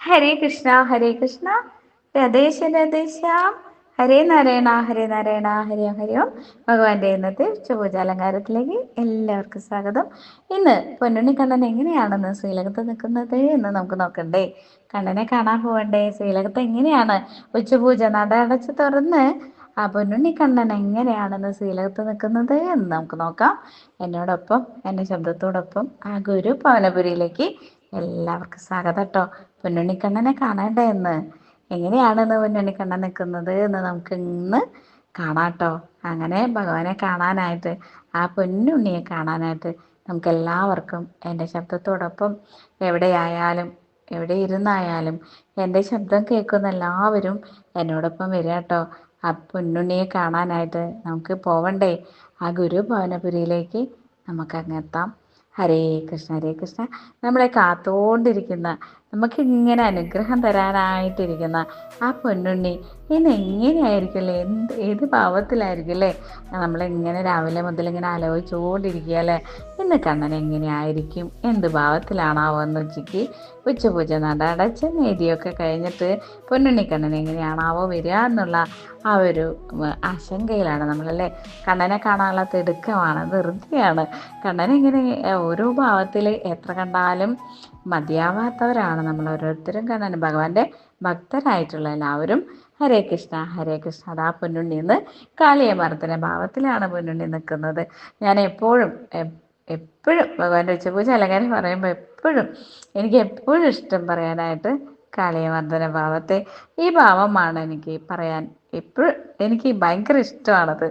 ഹരേ കൃഷ്ണ രതേശ രതേശ ഹരേ നാരായണ ഹരേ നാരായണ ഹരേ ഹരോ. ഭഗവാന്റെ ഇന്നത്തെ ഉച്ചപൂജാലങ്കാരത്തിലേക്ക് എല്ലാവർക്കും സ്വാഗതം. ഇന്ന് പൊന്നുണ്ണി കണ്ണൻ എങ്ങനെയാണെന്ന് ശ്രീലകത്ത് നിൽക്കുന്നത് എന്ന് നമുക്ക് നോക്കണ്ടേ. കണ്ണനെ കാണാൻ പോവണ്ടേ. ശ്രീലകത്ത് എങ്ങനെയാണ് ഉച്ചപൂജ നട അടച്ച് തുറന്ന് ആ പൊന്നുണ്ണി കണ്ണൻ എങ്ങനെയാണെന്ന് ശ്രീലകത്ത് നിൽക്കുന്നത് എന്ന് നമുക്ക് നോക്കാം. എന്നോടൊപ്പം എൻ്റെ ശബ്ദത്തോടൊപ്പം ആ ഗുരു പവനപുരിയിലേക്ക് എല്ലാവർക്കും സ്വാഗതം കേട്ടോ. പൊന്നുണ്ണിക്കണ്ണനെ കാണണ്ടേ എന്ന്, എങ്ങനെയാണെന്ന് പൊന്നുണ്ണിക്കണ്ണൻ നിൽക്കുന്നത് എന്ന് നമുക്ക് ഇന്ന് കാണാട്ടോ. അങ്ങനെ ഭഗവാനെ കാണാനായിട്ട്, ആ പൊന്നുണ്ണിയെ കാണാനായിട്ട് നമുക്ക് എല്ലാവർക്കും എൻ്റെ ശബ്ദത്തോടൊപ്പം എവിടെയായാലും എവിടെ ഇരുന്നായാലും എൻ്റെ ശബ്ദം കേൾക്കുന്ന എല്ലാവരും എന്നോടൊപ്പം വരിക കേട്ടോ. ആ പൊന്നുണ്ണിയെ കാണാനായിട്ട് നമുക്ക് പോവണ്ടേ. ആ ഗുരു ഭവനപുരിയിലേക്ക് നമുക്ക് അങ്ങെത്താം. ഹരേ കൃഷ്ണ ഹരേ കൃഷ്ണ. നമ്മളെ കാത്തോണ്ടിരിക്കുന്ന, നമുക്ക് ഇങ്ങനെ അനുഗ്രഹം തരാനായിട്ടിരിക്കുന്ന ആ പൊന്നുണ്ണി ഇന്ന് എങ്ങനെയായിരിക്കുമല്ലേ, ഏത് ഭാവത്തിലായിരിക്കും അല്ലേ. നമ്മളിങ്ങനെ രാവിലെ മുതൽ ഇങ്ങനെ ആലോചിച്ചുകൊണ്ടിരിക്കുക അല്ലേ, ഇന്ന് കണ്ണൻ എങ്ങനെയായിരിക്കും, എന്ത് ഭാവത്തിലാണാവോ എന്ന് ഉച്ചപൂജ നട അടച്ച് നേതിയൊക്കെ കഴിഞ്ഞിട്ട് പൊന്നുണ്ണി കണ്ണൻ എങ്ങനെയാണാവോ വരിക എന്നുള്ള ആ ഒരു ആശങ്കയിലാണ് നമ്മളല്ലേ. കണ്ണനെ കാണാനുള്ള തിടുക്കമാണ്, ധൃതിയാണ്. കണ്ണനിങ്ങനെ ഓരോ ഭാവത്തിൽ എത്ര കണ്ടാലും മതിയാവാത്തവരാണ് നമ്മൾ ഓരോരുത്തരും. കണ്ണൻ ഭഗവാന്റെ ഭക്തരായിട്ടുള്ള എല്ലാവരും ഹരേ കൃഷ്ണ. അതാ പൊന്നുണ്ണി ഇന്ന് കാളിയമർദ്ദന ഭാവത്തിലാണ് പൊന്നുണ്ണി നിൽക്കുന്നത്. ഞാൻ എപ്പോഴും ഭഗവാന്റെ ഉച്ചപൂജ അലങ്കാരം പറയുമ്പോൾ എനിക്ക് എപ്പോഴും ഇഷ്ടം പറയാനായിട്ട് കാളിയമർദ്ദന ഭാവത്തെ, ഈ ഭാവമാണ് എനിക്ക് പറയാൻ എപ്പോഴും എനിക്ക് ഭയങ്കര ഇഷ്ടമാണത്.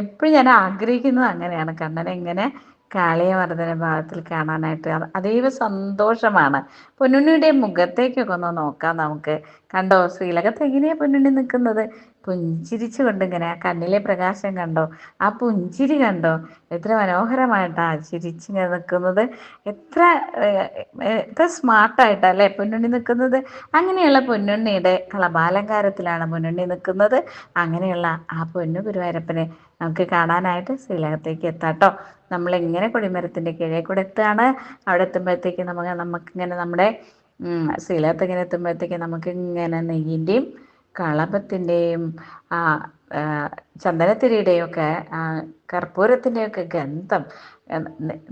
എപ്പോഴും ഞാൻ ആഗ്രഹിക്കുന്നത് അങ്ങനെയാണ്, കണ്ണനെ ഇങ്ങനെ കാളിയമർദ്ദന ഭാവത്തിൽ കാണാനായിട്ട്. അതീവ സന്തോഷമാണ്. പൊന്നുണ്ണിയുടെ മുഖത്തേക്കൊക്കെ ഒന്ന് നോക്കാം നമുക്ക്. കണ്ടോ ശ്രീലകത്ത് എങ്ങനെയാ പൊന്നുണ്ണി നിൽക്കുന്നത്, പുഞ്ചിരിച്ചു കൊണ്ട് ഇങ്ങനെ. ആ കണ്ണിലെ പ്രകാശം കണ്ടോ, ആ പുഞ്ചിരി കണ്ടോ, എത്ര മനോഹരമായിട്ടാണ് ചിരിച്ചിങ്ങനെ നിൽക്കുന്നത്. എത്ര സ്മാർട്ടായിട്ടല്ലേ പൊന്നുണ്ണി നിൽക്കുന്നത്. അങ്ങനെയുള്ള പൊന്നുണ്ണിയുടെ കളഭാലങ്കാരത്തിലാണ് പൊന്നുണ്ണി നിൽക്കുന്നത്. അങ്ങനെയുള്ള ആ പൊന്നു ഗുരുവായൂരപ്പനെ നമുക്ക് കാണാനായിട്ട് ശ്രീലകത്തേക്ക് എത്താട്ടോ. നമ്മളിങ്ങനെ കൊടിമരത്തിൻ്റെ കീഴേ കൂടെ എത്തുകയാണ്. അവിടെ എത്തുമ്പോഴത്തേക്ക് നമുക്കിങ്ങനെ നമ്മുടെ ശ്രീലകത്ത് ഇങ്ങനെ എത്തുമ്പോഴത്തേക്ക് നമുക്കിങ്ങനെ നെയ്യിൻ്റെയും കളഭത്തിൻ്റെയും ആ ചന്ദനത്തിരിയുടെയും ഒക്കെ കർപ്പൂരത്തിൻ്റെയൊക്കെ ഗന്ധം,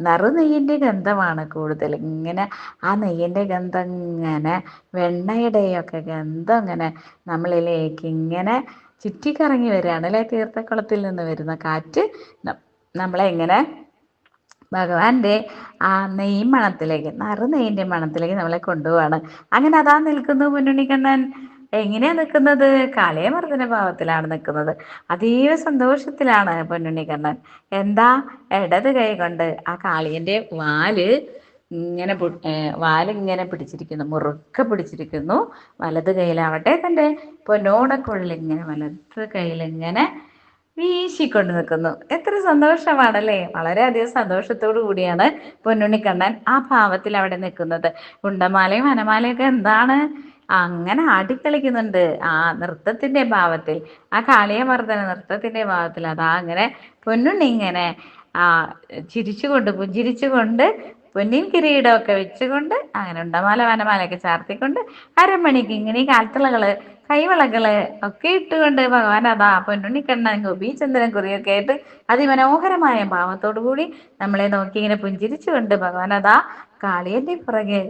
നറുനെയ്യിൻ്റെ ഗന്ധമാണ് കൂടുതൽ. ഇങ്ങനെ ആ നെയ്യിൻ്റെ ഗന്ധം ഇങ്ങനെ വെണ്ണയുടെയൊക്കെ ഗന്ധം ഇങ്ങനെ നമ്മളിലേക്ക് ഇങ്ങനെ ചുറ്റിക്കറങ്ങി വരികയാണ് അല്ലേ. തീർത്ഥക്കുളത്തിൽ നിന്ന് വരുന്ന കാറ്റ് നമ്മളെ ഇങ്ങനെ ഭഗവാന്റെ ആ നെയ്യ് മണത്തിലേക്ക്, നറുനെയ്യിൻ്റെ മണത്തിലേക്ക് നമ്മളെ കൊണ്ടുപോവാണ്. അങ്ങനെ അതാ നിൽക്കുന്നു പൊന്നുണ്ണിക്കണ്ണൻ. എങ്ങനെയാ നിൽക്കുന്നത്, കാളിയമർദ്ദന ഭാവത്തിലാണ് നിൽക്കുന്നത്. അതീവ സന്തോഷത്തിലാണ് പൊന്നുണ്ണിക്കണ്ണൻ. എന്താ, ഇടത് കൈ കൊണ്ട് ആ കാളിയൻ്റെ വാലിങ്ങനെ പിടിച്ചിരിക്കുന്നു, മുറുക്കെ പിടിച്ചിരിക്കുന്നു. വലത് കയ്യിലാവട്ടെ തൻ്റെ പൊന്നോടക്കുഴൽ ഇങ്ങനെ വലത് കയ്യിലിങ്ങനെ വീശിക്കൊണ്ട് നിൽക്കുന്നു. എത്ര സന്തോഷമാണല്ലേ. വളരെയധികം സന്തോഷത്തോടു കൂടിയാണ് പൊന്നുണ്ണിക്കണ്ണൻ ആ ഭാവത്തിൽ അവിടെ നിൽക്കുന്നത്. ഉണ്ടമാലയും വനമാലയൊക്കെ എന്താണ് അങ്ങനെ ആടിക്കളിക്കുന്നുണ്ട് ആ നൃത്തത്തിൻ്റെ ഭാവത്തിൽ, ആ കാളിയമർദ്ദന നൃത്തത്തിൻ്റെ ഭാവത്തിൽ. അതാ അങ്ങനെ പൊന്നുണ്ണി ഇങ്ങനെ ചിരിച്ചുകൊണ്ട് പുഞ്ചിരിച്ചുകൊണ്ട് പൊന്നിൻ കിരീടമൊക്കെ വെച്ചുകൊണ്ട് അങ്ങനെ ഉണ്ടമാല വനമാലയൊക്കെ ചാർത്തിക്കൊണ്ട് അരമണിക്ക് ഇങ്ങനെ കാൽത്തളകള് കൈവളകള് ഒക്കെ ഇട്ടുകൊണ്ട് ഭഗവാൻ അതാ പൊന്നുണ്ണിക്കണ്ണൻ ഗോപീചന്ദ്രൻ കുറിയൊക്കെ ആയിട്ട് അതിമനോഹരമായ ഭാവത്തോടു കൂടി നമ്മളെ നോക്കി ഇങ്ങനെ പുഞ്ചിരിച്ചുകൊണ്ട് ഭഗവാൻ അതാ കാളിയന്റെ പുറകെ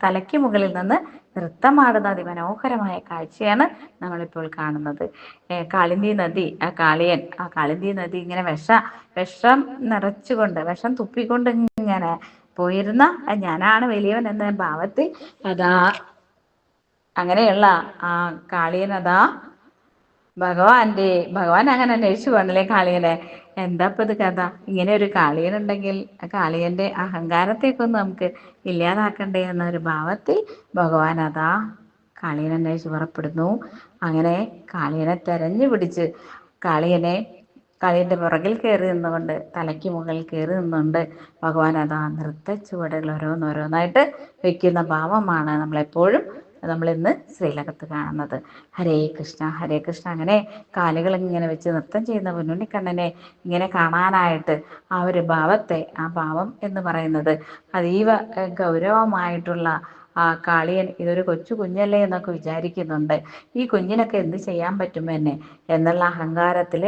തലയ്ക്ക് മുകളിൽ നിന്ന് നൃത്തമാടുന്ന അതിമനോഹരമായ കാഴ്ചയാണ് നമ്മളിപ്പോൾ കാണുന്നത്. കാളിന്തി നദി, ആ കാളിന്തി നദി ഇങ്ങനെ വിഷം നിറച്ചുകൊണ്ട്, വിഷം തുപ്പിക്കൊണ്ട് ഇങ്ങനെ പോയിരുന്ന ഞാനാണ് വലിയവൻ എന്ന ഭാവത്തിൽ അതാ അങ്ങനെയുള്ള ആ കാളിയനതാ ഭഗവാൻ അങ്ങനെ അന്വേഷിച്ചു പോകണല്ലേ കാളിയനെ. എന്താ ഇപ്പം ഇത് കഥ, ഇങ്ങനെ ഒരു കാളിയനുണ്ടെങ്കിൽ ആ കാളിയൻ്റെ അഹങ്കാരത്തേക്ക് ഒന്ന് നമുക്ക് ഇല്ലാതാക്കണ്ടേ എന്നൊരു ഭാവത്തിൽ ഭഗവാൻ അതാ കാളിയനെ അന്വേഷിച്ച് പുറപ്പെടുന്നു. അങ്ങനെ കാളിയനെ തെരഞ്ഞു പിടിച്ച് കാളിയൻ്റെ പുറകിൽ കയറി നിന്നുകൊണ്ട്, തലയ്ക്ക് മുകളിൽ കയറി നിന്നുകൊണ്ട് ഭഗവാൻ അതാ നൃത്ത ചുവടുകൾ ഓരോന്നോരോന്നായിട്ട് വയ്ക്കുന്ന ഭാവമാണ് നമ്മളെപ്പോഴും നമ്മളിന്ന് ശ്രീലകത്ത് കാണുന്നത്. ഹരേ കൃഷ്ണ. അങ്ങനെ കാലുകൾ ഇങ്ങനെ വെച്ച് നൃത്തം ചെയ്യുന്ന പൊന്നുണ്ണിക്കണ്ണനെ ഇങ്ങനെ കാണാനായിട്ട് ആ ഭാവം എന്ന് പറയുന്നത് അതീവ ഗൗരവമായിട്ടുള്ള ആ കാളിയൻ ഇതൊരു കൊച്ചു കുഞ്ഞല്ലേ എന്നൊക്കെ വിചാരിക്കുന്നുണ്ട്. ഈ കുഞ്ഞിനൊക്കെ എന്ത് ചെയ്യാൻ പറ്റും എന്നെ എന്നുള്ള അഹങ്കാരത്തിൽ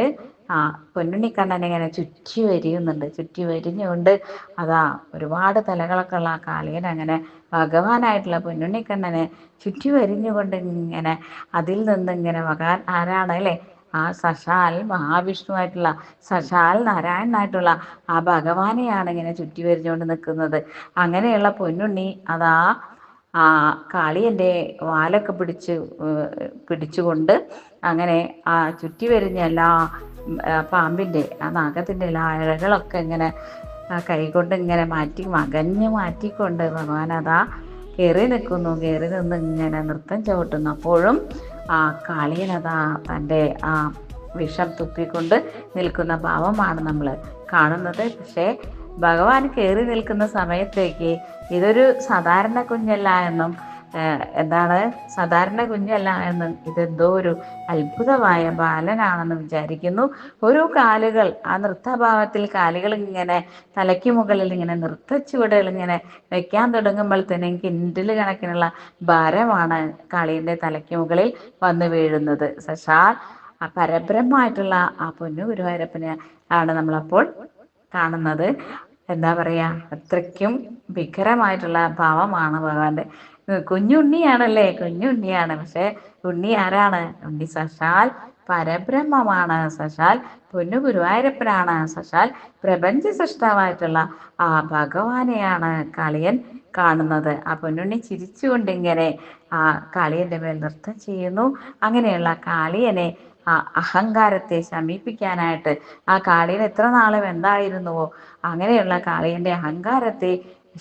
ആ പൊന്നുണ്ണിക്കണ്ണൻ ഇങ്ങനെ ചുറ്റി വരിയുന്നുണ്ട്. ചുറ്റി വരിഞ്ഞുകൊണ്ട് അതാ ഒരുപാട് തലകളൊക്കെ ഉള്ള ആ കാളിയൻ അങ്ങനെ ഭഗവാനായിട്ടുള്ള പൊന്നുണ്ണിക്കണ്ണനെ ചുറ്റി വരിഞ്ഞുകൊണ്ട് ഇങ്ങനെ അതിൽ നിന്ന് ഇങ്ങനെ ഭഗവാൻ ആരാണ് അല്ലേ, ആ സശാൽ മഹാവിഷ്ണുവായിട്ടുള്ള സശാൽ നാരായണനായിട്ടുള്ള ആ ഭഗവാനെയാണ് ഇങ്ങനെ ചുറ്റി വരിഞ്ഞുകൊണ്ട് നിൽക്കുന്നത്. അങ്ങനെയുള്ള പൊന്നുണ്ണി അതാ ആ കാളിയൻ്റെ വാലൊക്കെ പിടിച്ചുകൊണ്ട് അങ്ങനെ ആ ചുറ്റി വരുന്ന എല്ലാ പാമ്പിൻ്റെ ആ നാഗത്തിൻ്റെ എല്ലാ ഇഴകളൊക്കെ ഇങ്ങനെ കൈകൊണ്ട് ഇങ്ങനെ മാറ്റിക്കൊണ്ട് ഭഗവാൻ അതാ കയറി നിൽക്കുന്നു. കയറി നിന്ന് ഇങ്ങനെ നൃത്തം ചവിട്ടുന്നു. അപ്പോഴും ആ കാളിയനതാ തൻ്റെ ആ വിഷം തുപ്പിക്കൊണ്ട് നിൽക്കുന്ന ഭാവമാണ് നമ്മൾ കാണുന്നത്. പക്ഷേ ഭഗവാൻ കയറി നിൽക്കുന്ന സമയത്തേക്ക് ഇതൊരു സാധാരണ കുഞ്ഞല്ല എന്നും സാധാരണ കുഞ്ഞല്ല എന്നും ഇതെന്തോ ഒരു അത്ഭുതമായ ബാലനാണെന്ന് വിചാരിക്കുന്നു. ഓരോ കാലുകൾ ആ നൃത്തഭാവത്തിൽ കാലുകൾ ഇങ്ങനെ തലയ്ക്ക് മുകളിൽ ഇങ്ങനെ നൃത്തച്ചുവടുകൾ ഇങ്ങനെ വെക്കാൻ തുടങ്ങുമ്പോൾ തന്നെ കിൻഡിൽ കണക്കിനുള്ള ഭാരമാണ് കാളിയൻ്റെ തലയ്ക്ക് മുകളിൽ വന്നു വീഴുന്നത്. സശാൽ ആ പരബ്രഹ്മമായിട്ടുള്ള ആ പൊന്നു ഗുരുവായൂരപ്പനെ ആണ് നമ്മളപ്പോൾ കാണുന്നത്. എന്താ പറയുക, അത്രയ്ക്കും ഭീകരമായിട്ടുള്ള ഭാവമാണ് ഭഗവാന്റെ. കുഞ്ഞുണ്ണിയാണല്ലേ, കുഞ്ഞുണ്ണിയാണ്. പക്ഷെ ഉണ്ണി ആരാണ്? ഉണ്ണി സശാൽ പരബ്രഹ്മമാണ്. സശാൽ പൊന്നു ഗുരുവായൂരപ്പനാണ്. സശാൽ പ്രപഞ്ച സൃഷ്ടാവായിട്ടുള്ള ആ ഭഗവാനെയാണ് കാളിയൻ കാണുന്നത്. ആ പൊന്നുണ്ണി ചിരിച്ചുകൊണ്ടിങ്ങനെ ആ കാളിയൻ്റെ മേൽ നൃത്തം ചെയ്യുന്നു. അങ്ങനെയുള്ള കാളിയനെ ആ അഹങ്കാരത്തെ ശമിപ്പിക്കാനായിട്ട് ആ കാളിയൻ എത്ര നാളും എന്തായിരുന്നുവോ അങ്ങനെയുള്ള കാളിയൻ്റെ അഹങ്കാരത്തെ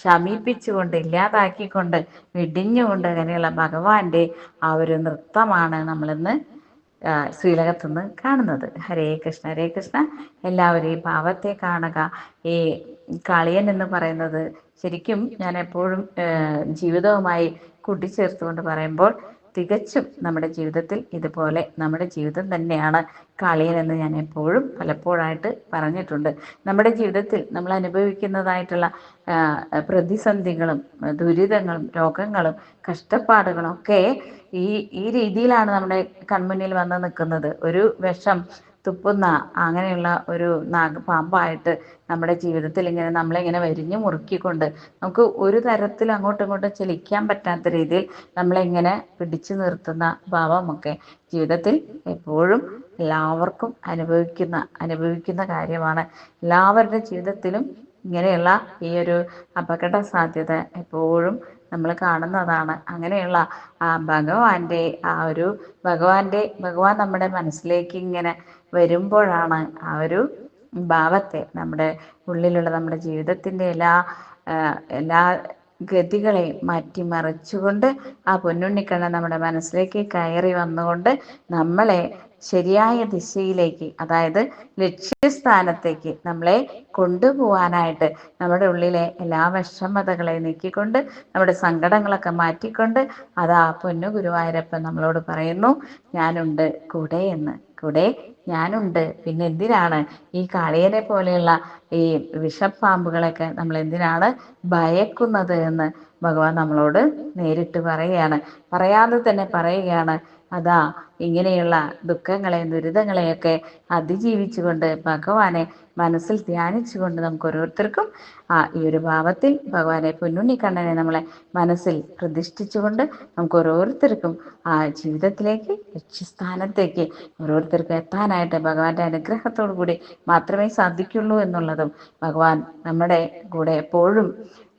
ശമിപ്പിച്ചുകൊണ്ട് ഇല്ലാതാക്കിക്കൊണ്ട് വെടിഞ്ഞുകൊണ്ട് അങ്ങനെയുള്ള ഭഗവാന്റെ ആ ഒരു നൃത്തമാണ് നമ്മളിന്ന് ശ്രീലകത്തുനിന്ന് കാണുന്നത്. ഹരേ കൃഷ്ണ ഹരേ കൃഷ്ണ. എല്ലാവരും ഈ ഭാവത്തെ കാണുക. ഈ കാളിയൻ എന്ന് പറയുന്നത് ശരിക്കും ഞാൻ എപ്പോഴും ജീവിതവുമായി കൂട്ടിച്ചേർത്തുകൊണ്ട് പറയുമ്പോൾ തികച്ചും നമ്മുടെ ജീവിതത്തിൽ ഇതുപോലെ നമ്മുടെ ജീവിതം തന്നെയാണ് കാളിയൻ എന്ന് ഞാൻ എപ്പോഴും പലപ്പോഴായിട്ട് പറഞ്ഞിട്ടുണ്ട്. നമ്മുടെ ജീവിതത്തിൽ നമ്മൾ അനുഭവിക്കുന്നതായിട്ടുള്ള പ്രതിസന്ധികളും ദുരിതങ്ങളും രോഗങ്ങളും കഷ്ടപ്പാടുകളും ഒക്കെ ഈ രീതിയിലാണ് നമ്മുടെ കൺമുന്നിൽ വന്ന് നിൽക്കുന്നത്. ഒരു വിഷം തുപ്പുന്ന അങ്ങനെയുള്ള ഒരു പാമ്പായിട്ട് നമ്മുടെ ജീവിതത്തിൽ ഇങ്ങനെ നമ്മളിങ്ങനെ വരിഞ്ഞു മുറുക്കിക്കൊണ്ട് നമുക്ക് ഒരു തരത്തിൽ അങ്ങോട്ടും ഇങ്ങോട്ടും ചലിക്കാൻ പറ്റാത്ത രീതിയിൽ നമ്മളിങ്ങനെ പിടിച്ചു നിർത്തുന്ന ഭാവമൊക്കെ ജീവിതത്തിൽ എപ്പോഴും എല്ലാവർക്കും അനുഭവിക്കുന്ന കാര്യമാണ്. എല്ലാവരുടെ ജീവിതത്തിലും ഇങ്ങനെയുള്ള ഈ ഒരു അപകട സാധ്യത എപ്പോഴും നമ്മൾ കാണുന്നതാണ്. അങ്ങനെയുള്ള ആ ഭഗവാന്റെ ആ ഒരു ഭഗവാൻ നമ്മുടെ മനസ്സിലേക്ക് ഇങ്ങനെ വരുമ്പോഴാണ് ആ ഒരു ഭാവത്തെ നമ്മുടെ ഉള്ളിലുള്ള നമ്മുടെ ജീവിതത്തിൻ്റെ എല്ലാ ഗതികളെ മാറ്റിമറിച്ചുകൊണ്ട് ആ പൊന്നുണ്ണിക്കണ്ണൻ നമ്മുടെ മനസ്സിലേക്ക് കയറി വന്നുകൊണ്ട് നമ്മളെ ശരിയായ ദിശയിലേക്ക്, അതായത് ലക്ഷ്യസ്ഥാനത്തേക്ക് നമ്മളെ കൊണ്ടുപോകാനായിട്ട് നമ്മുടെ ഉള്ളിലെ എല്ലാ വിഷമതകളെ നീക്കിക്കൊണ്ട് നമ്മുടെ സങ്കടങ്ങളൊക്കെ മാറ്റിക്കൊണ്ട് അതാ പൊന്നു ഗുരുവായൂരപ്പൻ നമ്മളോട് പറയുന്നു, ഞാനുണ്ട് കൂടെ എന്ന്. കൂടെ ഞാനുണ്ട്. പിന്നെ എന്തിനാണ് ഈ കാളിയനെ പോലെയുള്ള ഈ വിഷപ്പാമ്പുകളൊക്കെ നമ്മൾ എന്തിനാണ് ഭയക്കുന്നത് എന്ന് ഭഗവാൻ നമ്മളോട് നേരിട്ട് പറയുകയാണ്. പറയാതെ തന്നെ പറയുകയാണ്, അതാ ഇങ്ങനെയുള്ള ദുഃഖങ്ങളെയും ദുരിതങ്ങളെയൊക്കെ അതിജീവിച്ചുകൊണ്ട് ഭഗവാനെ മനസ്സിൽ ധ്യാനിച്ചുകൊണ്ട് നമുക്ക് ഓരോരുത്തർക്കും ഈ ഒരു ഭാവത്തിൽ ഭഗവാനെ പൊന്നുണ്ണിക്കണ്ണനെ നമ്മളെ മനസ്സിൽ പ്രതിഷ്ഠിച്ചുകൊണ്ട് നമുക്ക് ഓരോരുത്തർക്കും ആ ജീവിതത്തിലേക്ക് ലക്ഷ്യസ്ഥാനത്തേക്ക് ഓരോരുത്തർക്കും എത്താനായിട്ട് ഭഗവാന്റെ അനുഗ്രഹത്തോടു കൂടി മാത്രമേ സാധിക്കുള്ളൂ എന്നുള്ളതും ഭഗവാൻ നമ്മുടെ കൂടെ എപ്പോഴും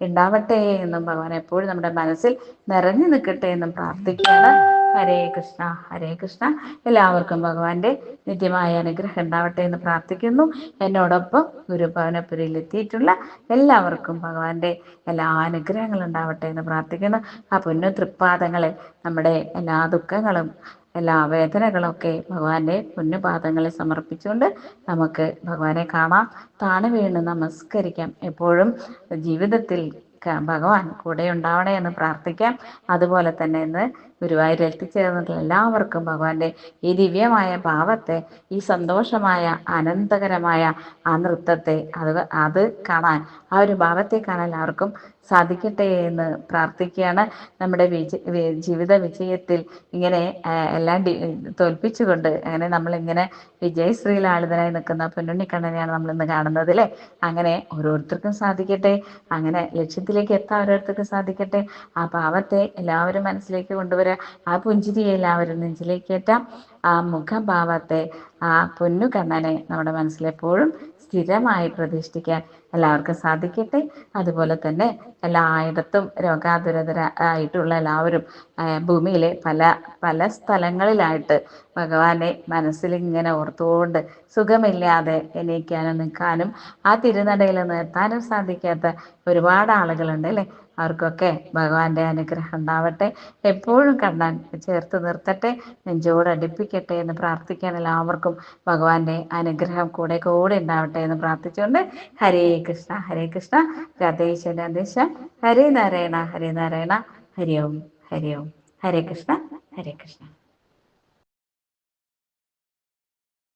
ഉണ്ടാവട്ടെ എന്നും ഭഗവാൻ എപ്പോഴും നമ്മുടെ മനസ്സിൽ നിറഞ്ഞു നിൽക്കട്ടെ എന്നും പ്രാർത്ഥിക്കുകയാണ്. ഹരേ കൃഷ്ണ ഹരേ കൃഷ്ണ. എല്ലാവർക്കും ഭഗവാന്റെ നിത്യമായ അനുഗ്രഹം ഉണ്ടാവട്ടെ എന്ന് പ്രാർത്ഥിക്കുന്നു. എന്നോടൊപ്പം ഗുരുഭവനപുരിയിൽ എത്തിയിട്ടുള്ള എല്ലാവർക്കും ഭഗവാന്റെ എല്ലാ അനുഗ്രഹങ്ങളും ഉണ്ടാവട്ടെ എന്ന് പ്രാർത്ഥിക്കുന്നു. ആ പൊന്നു തൃപ്പാദങ്ങളെ നമ്മുടെ എല്ലാ ദുഃഖങ്ങളും എല്ലാ വേദനകളും ഒക്കെ ഭഗവാന്റെ പൊന്നുപാദങ്ങളെ സമർപ്പിച്ചുകൊണ്ട് നമുക്ക് ഭഗവാനെ കാണാം, താണു വീണ് നമസ്കരിക്കാം. എപ്പോഴും ജീവിതത്തിൽ ഭഗവാൻ കൂടെ ഉണ്ടാവണേ എന്ന് പ്രാർത്ഥിക്കാം. അതുപോലെ തന്നെ ഇന്ന് ഗുരുവായൂർ എത്തിച്ചേർന്നിട്ടുള്ള എല്ലാവർക്കും ഭഗവാന്റെ ഈ ദിവ്യമായ ഭാവത്തെ, ഈ സന്തോഷമായ ആനന്ദകരമായ ആ നൃത്തത്തെ അത് കാണാൻ, ആ ഒരു ഭാവത്തെ കാണാൻ എല്ലാവർക്കും സാധിക്കട്ടെ എന്ന് പ്രാർത്ഥിക്കുകയാണ്. നമ്മുടെ ജീവിത വിജയത്തിൽ ഇങ്ങനെ എല്ലാം തോൽപ്പിച്ചുകൊണ്ട് അങ്ങനെ നമ്മളിങ്ങനെ വിജയശ്രീലാളിതനായി നിൽക്കുന്ന പൊന്നുണ്ണിക്കണ്ണനെയാണ് നമ്മൾ ഇന്ന് കാണുന്നത് അല്ലേ. അങ്ങനെ ഓരോരുത്തർക്കും സാധിക്കട്ടെ, അങ്ങനെ ലക്ഷ്യത്തിലേക്ക് എത്താൻ ഓരോരുത്തർക്കും സാധിക്കട്ടെ. ആ പാവത്തെ എല്ലാവരും മനസ്സിലേക്ക് കൊണ്ടുവരിക, ആ പുഞ്ചിരിയെ എല്ലാവരും നെഞ്ചിലേക്ക് ഏറ്റാം. ആ മുഖഭാവത്തെ, ആ പൊന്നു കണ്ണനെ നമ്മുടെ മനസ്സിലെപ്പോഴും സ്ഥിരമായി പ്രതിഷ്ഠിക്കാൻ എല്ലാവർക്കും സാധിക്കട്ടെ. അതുപോലെ തന്നെ എല്ലായിടത്തും രോഗാതുരതര ആയിട്ടുള്ള എല്ലാവരും ഭൂമിയിലെ പല പല സ്ഥലങ്ങളിലായിട്ട് ഭഗവാനെ മനസ്സിൽ ഇങ്ങനെ ഓർത്തുകൊണ്ട് സുഖമില്ലാതെ എണീക്കാനും നിൽക്കാനും ആ തിരുനടയിൽ നിർത്താനും സാധിക്കാത്ത ഒരുപാട് ആളുകളുണ്ട് അല്ലേ. അവർക്കൊക്കെ ഭഗവാന്റെ അനുഗ്രഹം ഉണ്ടാവട്ടെ, എപ്പോഴും കണ്ണൻ ചേർത്ത് നിർത്തട്ടെ, നെഞ്ചോട് അടുപ്പിക്കട്ടെ എന്ന് പ്രാർത്ഥിക്കാൻ എല്ലാവർക്കും ഭഗവാന്റെ അനുഗ്രഹം കൂടെ കൂടെ ഉണ്ടാവട്ടെ എന്ന് പ്രാർത്ഥിച്ചുകൊണ്ട് ഹരേ കൃഷ്ണ ഹരേ കൃഷ്ണ, രാധേശ്വര രാധേശ്വര, ഹരേ നാരായണ ഹരേ നാരായണ, ഹരി ഓം ഹരി ഓം, ഹരേ കൃഷ്ണ ഹരേ കൃഷ്ണ.